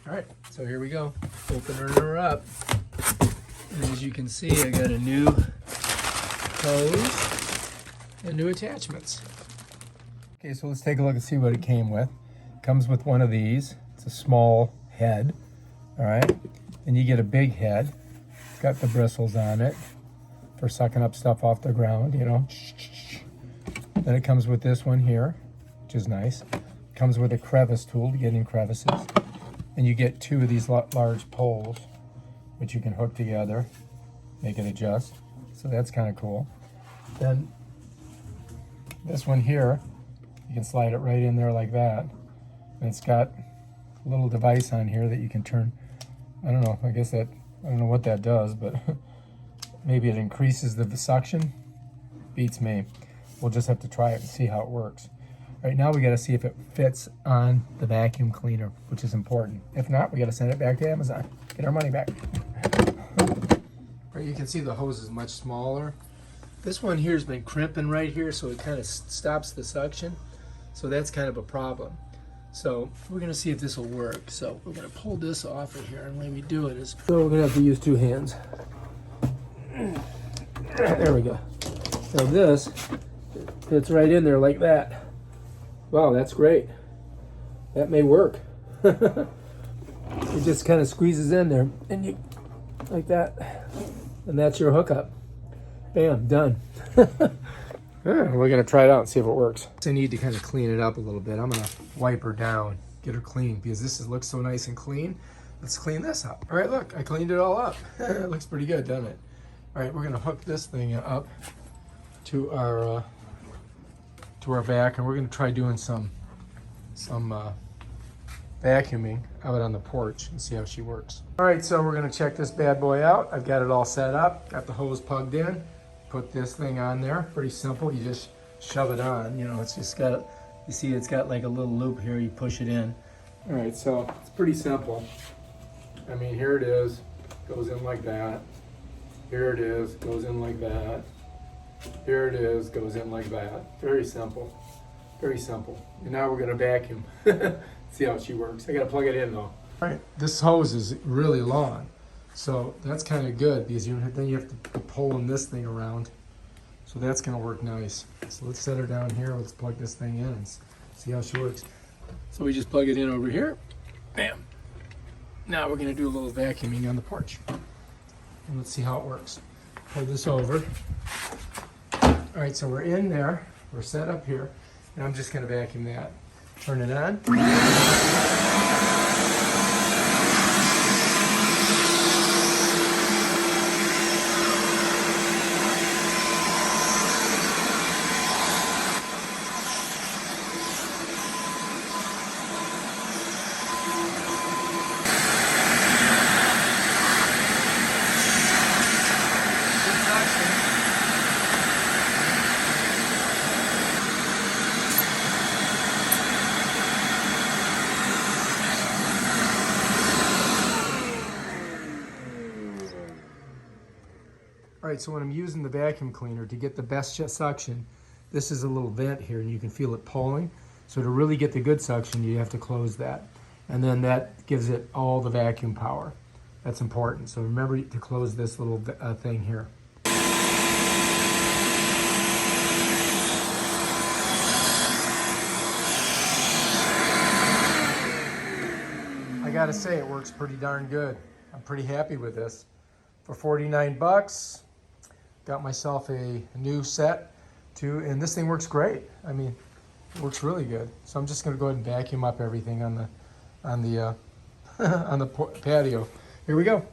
All right, so here we go. Opening her up. And as you can see, I got a new hose and new attachments. Okay, so let's take a look and see what it came with. It comes with one of these. It's a small head, all right? And you get a big head. It's got the bristles on it for sucking up stuff off the ground, you know. Then it comes with this one here, which is nice. It comes with a crevice tool to get in crevices. And you get two of these large poles, which you can hook together, make it adjust. So that's kind of cool. Then this one here, you can slide it right in there like that. And it's got a little device on here that you can turn. I don't know, I don't know what that does, but maybe it increases the suction. Beats me. We'll just have to try it and see how it works. Right now we got to see if it fits on the vacuum cleaner, which is important. If not, we got to send it back to Amazon. Get our money back. Right, you can see the hose is much smaller. This one here has been crimping right here, so it kind of stops the suction. So that's kind of a problem. So we're going to see if this will work. So we're going to pull this off of here, and the way we do it is, so we're going to have to use two hands. There we go. Now this fits right in there like that. Wow, that's great. That may work. It just kind of squeezes in there, and you, like that, and that's your hookup. Bam, done. We're gonna try it out and see if it works. I need to kind of clean it up a little bit. I'm gonna wipe her down, get her clean, because this looks so nice and clean. Let's clean this up. All right, look, I cleaned it all up. It looks pretty good, doesn't it? All right, we're gonna hook this thing up to our back, and we're going to try doing some vacuuming out on the porch and see how she works. All right, so we're going to check this bad boy out. I've got it all set up, got the hose plugged in, put this thing on there. Pretty simple. You just shove it on. You know, it's just got, you see it's got like a little loop here. You push it in. All right, so it's pretty simple. I mean, here it is, goes in like that. Here it is, goes in like that. Here it is, goes in like that. Very simple, very simple. And now we're gonna vacuum. See how she works. I gotta plug it in though. All right, this hose is really long. So that's kind of good because then you have to be pulling this thing around. So that's gonna work nice. So let's set her down here. Let's plug this thing in and see how she works. So we just plug it in over here. Bam. Now we're gonna do a little vacuuming on the porch. And let's see how it works. Pull this over. All right, so we're in there, we're set up here, and I'm just gonna vacuum that. Turn it on. All right, so when I'm using the vacuum cleaner to get the best suction, this is a little vent here and you can feel it pulling. So to really get the good suction, you have to close that. And then that gives it all the vacuum power. That's important. So remember to close this little thing here. I gotta say, it works pretty darn good. I'm pretty happy with this. For 49 bucks, got myself a new set too, and this thing works great. I mean, it works really good. So I'm just gonna go ahead and vacuum up everything on the on the patio. Here we go.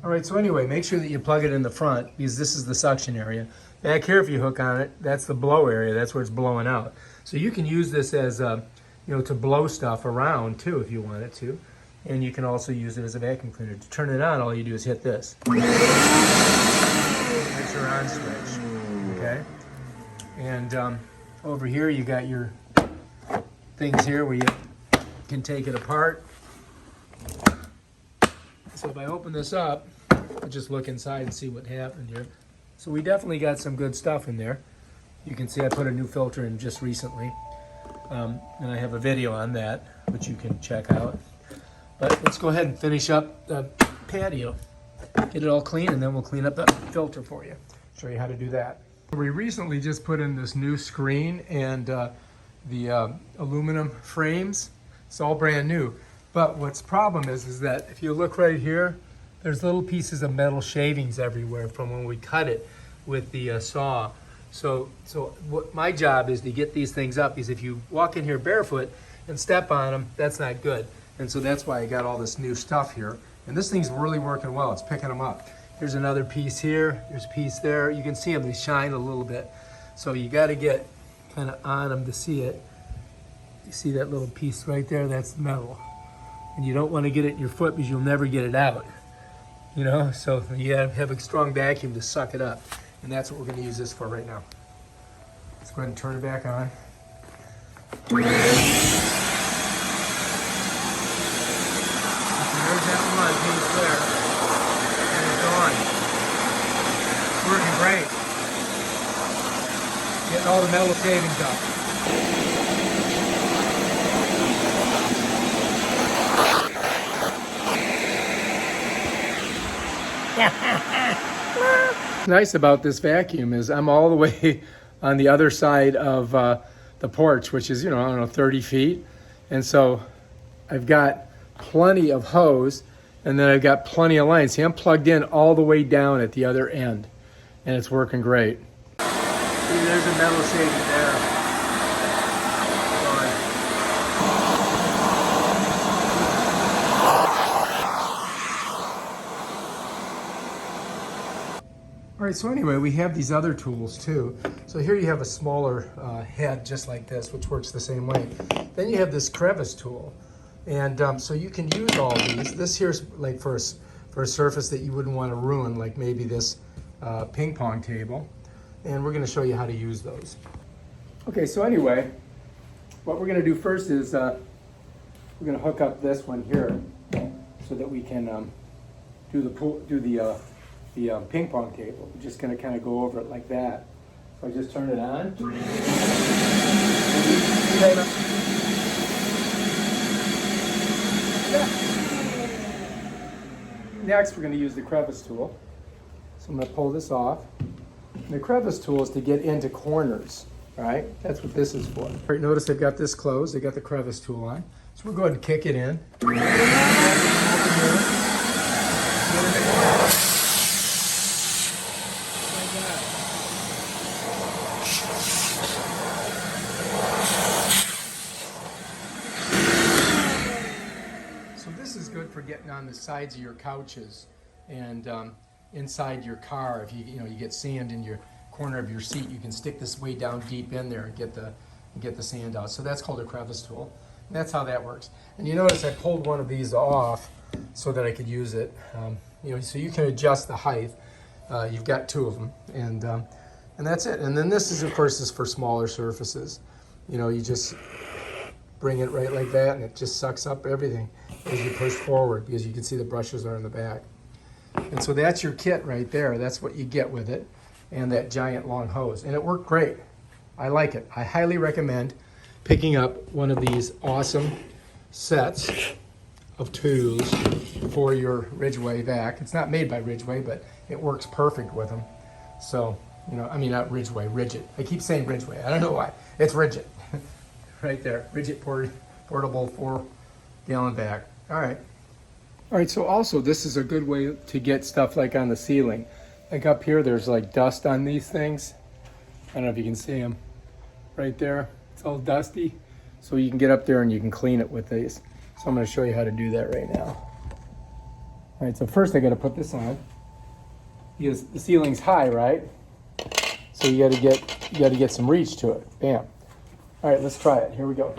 All right, so anyway, make sure that you plug it in the front because this is the suction area. Back here, if you hook on it, that's the blow area. That's where it's blowing out. So you can use this as to blow stuff around too if you want it to. And you can also use it as a vacuum cleaner. To turn it on, all you do is hit this. That's your on switch, okay? And over here you got your things here where you can take it apart. So if I open this up, I'll just look inside and see what happened here. So we definitely got some good stuff in there. You can see I put a new filter in just recently. And I have a video on that, which you can check out. But let's go ahead and finish up the patio. Get it all clean, and then we'll clean up the filter for you. Show you how to do that. We recently just put in this new screen and the aluminum frames. It's all brand new. But what's problem is that if you look right here, there's little pieces of metal shavings everywhere from when we cut it with the saw. So what my job is to get these things up, because if you walk in here barefoot and step on them, that's not good. And so that's why I got all this new stuff here. And this thing's really working well. It's picking them up. Here's another piece here. There's a piece there. You can see them. They shine a little bit. So you got to get kind of on them to see it. You see that little piece right there? That's metal. And you don't want to get it in your foot because you'll never get it out. You know, so you have a strong vacuum to suck it up. And that's what we're going to use this for right now. Let's go ahead and turn it back on. There's that one piece there. And it's gone. It's working great. Getting all the metal shavings up. Nice about this vacuum is I'm all the way on the other side of the porch, which is, I don't know, 30 feet. And so I've got plenty of hose, and then I've got plenty of lines. See, I'm plugged in all the way down at the other end, and it's working great. See, there's a metal shaving there. All right, so anyway, we have these other tools too. So here you have a smaller head just like this, which works the same way. Then you have this crevice tool. And so you can use all these. This here's like for a surface that you wouldn't want to ruin, like maybe this ping pong table. And we're gonna show you how to use those. Okay, so anyway, what we're gonna do first is we're gonna hook up this one here so that we can do the ping pong table. We're just going to kind of go over it like that. So I just turn it on. Next, we're going to use the crevice tool. So I'm going to pull this off. And the crevice tool is to get into corners. All right, that's what this is for. All right, notice I've got this closed. I got the crevice tool on. So we'll go ahead and kick it in. For getting on the sides of your couches and inside your car. If you get sand in your corner of your seat, you can stick this way down deep in there and get the sand out. So that's called a crevice tool. And that's how that works. And you notice I pulled one of these off so that I could use it. So you can adjust the height. You've got two of them, and that's it. And then this is, of course, is for smaller surfaces. You just bring it right like that, and it just sucks up everything as you push forward, because you can see the brushes are in the back. And so that's your kit right there. That's what you get with it, and that giant long hose. And it worked great. I like it. I highly recommend picking up one of these awesome sets of tools for your Ridgway vac. It's not made by Ridgway, but it works perfect with them. So, not Ridgway, Ridgid. I keep saying Ridgway. I don't know why. It's Ridgid. Right there. Ridgid portable 4-gallon vac. All right, so also this is a good way to get stuff like on the ceiling. Like up here, there's like dust on these things. I don't know if you can see them right there. It's all dusty. So you can get up there and you can clean it with these. So I'm going to show you how to do that right now. All right, so first I got to put this on, because the ceiling's high, right? So you got to get some reach to it. Bam. All right, let's try it. Here we go.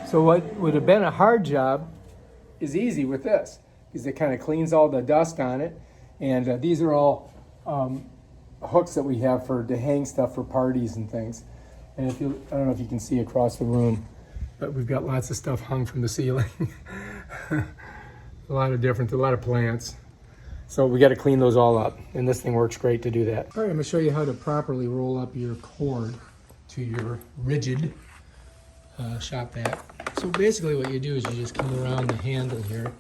So what would have been a hard job is easy with this, because it kind of cleans all the dust on it. And these are all hooks that we have to hang stuff for parties and things. And I don't know if you can see across the room, but we've got lots of stuff hung from the ceiling. a lot of plants. So we got to clean those all up, and this thing works great to do that. All right, I'm going to show you how to properly roll up your cord to your Ridgid shop vac. So basically what you do is you just come around the handle here,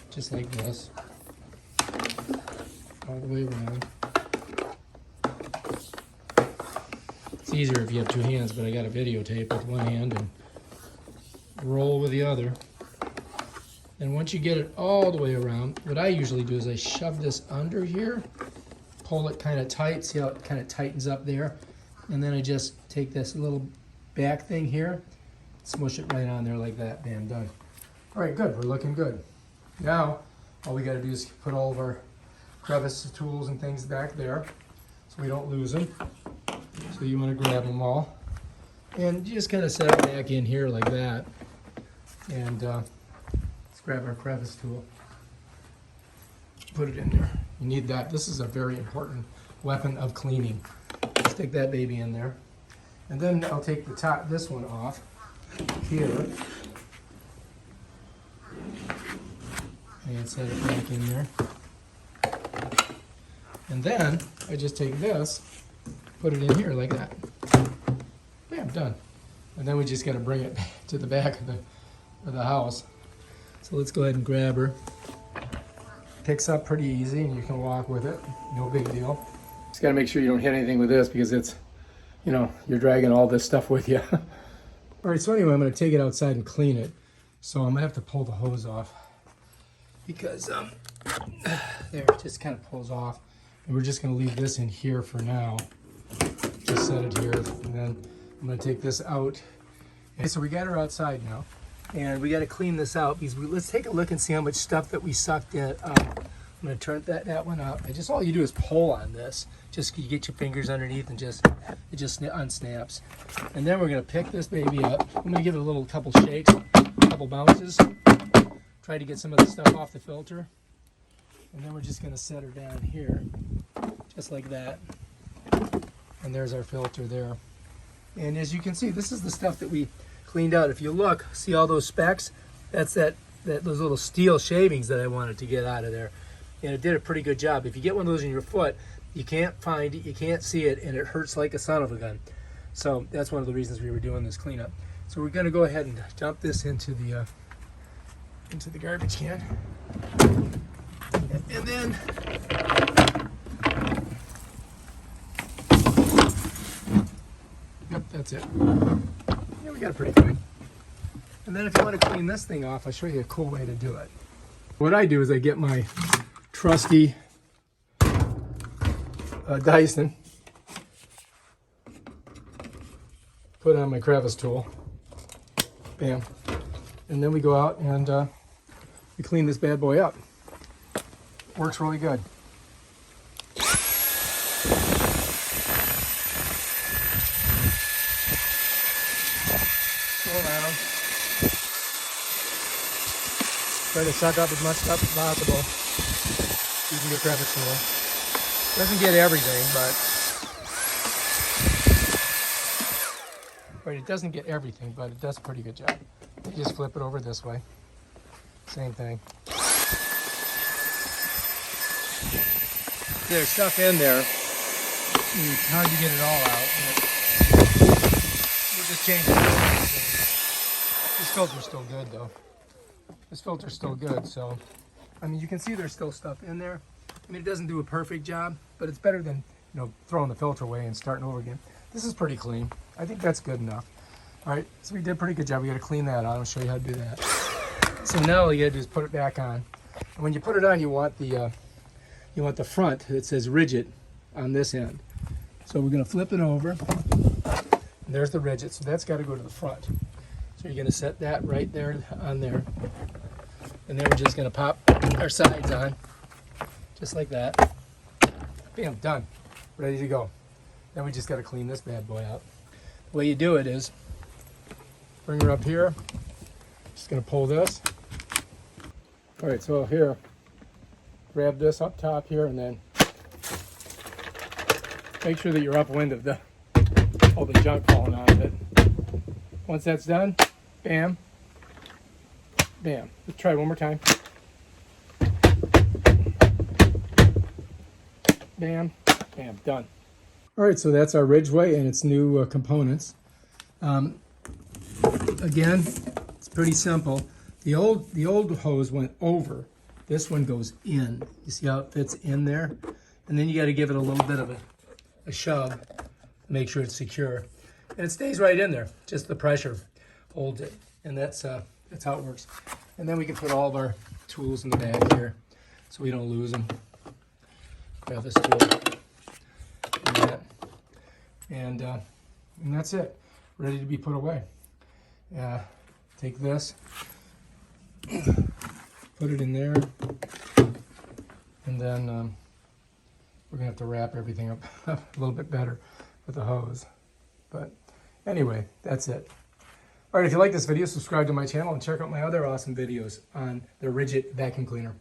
just like this, all the way around. It's easier if you have two hands, but I got a videotape with one hand and roll with the other. And once you get it all the way around, what I usually do is I shove this under here, pull it kind of tight, see how it kind of tightens up there, and then I just take this little back thing here, smush it right on there like that. Bam, done. All right, good, we're looking good. Now, all we gotta do is put all of our crevice tools and things back there so we don't lose them. So you wanna grab them all. And you just kind of set it back in here like that. And let's grab our crevice tool. Put it in there. You need that. This is a very important weapon of cleaning. Stick that baby in there. And then I'll take the top, this one off here. And set it back in there. And then I just take this, put it in here like that. Bam, done. And then we just got to bring it to the back of the house. So let's go ahead and grab her. Picks up pretty easy and you can walk with it. No big deal. Just got to make sure you don't hit anything with this because it's, you know, you're dragging all this stuff with you. All right, so anyway, I'm going to take it outside and clean it. So I'm going to have to pull the hose off because there, it just kind of pulls off. And we're just going to leave this in here for now. Just set it here, and then I'm going to take this out. Okay, so we got her outside now, and we got to clean this out because let's take a look and see how much stuff that we sucked in. I'm going to turn that one up. And just all you do is pull on this. Just you get your fingers underneath and it just unsnaps. And then we're going to pick this baby up. I'm going to give it a couple shakes, a couple bounces. Try to get some of the stuff off the filter. And then we're just going to set her down here, just like that. And there's our filter there. And as you can see, this is the stuff that we cleaned out. If you look, see all those specks? That's those little steel shavings that I wanted to get out of there. And it did a pretty good job. If you get one of those in your foot, you can't find it, you can't see it, and it hurts like a son of a gun. So that's one of the reasons we were doing this cleanup. So we're going to go ahead and dump this into the garbage can. And then yep, that's it. Yeah, we got it pretty clean. And then if you want to clean this thing off, I'll show you a cool way to do it. What I do is I get my trusty Dyson, put on my crevice tool, bam, and then we go out and we clean this bad boy up. Works really good. Go around. Try to suck up as much stuff as possible. Using your crevice tool. Doesn't get everything, but it doesn't get everything, but it does a pretty good job. You just flip it over this way. Same thing. There's stuff in there. It's hard to get it all out. We'll just change it. This filter's still good, though. This filter's still good, so I mean, you can see there's still stuff in there. I mean, it doesn't do a perfect job, but it's better than, you know, throwing the filter away and starting over again. This is pretty clean. I think that's good enough. All right, so we did a pretty good job. We got to clean that out. I'll show you how to do that. So now all you got to do is put it back on. And when you put it on, you want the front that says Ridgid on this end. So we're going to flip it over. And there's the Ridgid. So that's got to go to the front. So you're going to set that right there on there. And then we're just going to pop our sides on. Just like that. Bam, done. Ready to go. Then we just got to clean this bad boy out. The way you do it is bring her up here. Just going to pull this. All right, so here, grab this up top here and then make sure that you're upwind of all the junk falling out of it. Once that's done, bam, bam. Let's try one more time. Bam, bam, done. All right, so that's our Ridgway and its new components. Again, it's pretty simple. The old hose went over. This one goes in. You see how it fits in there? And then you got to give it a little bit of a shove, make sure it's secure. And it stays right in there. Just the pressure holds it. And that's how it works. And then we can put all of our tools in the bag here so we don't lose them. Grab this tool and that. And that's it. Ready to be put away. Take this, put it in there, and then we're gonna have to wrap everything up a little bit better with the hose. But anyway, that's it. All right, if you like this video, subscribe to my channel and check out my other awesome videos on the Ridgid vacuum cleaner.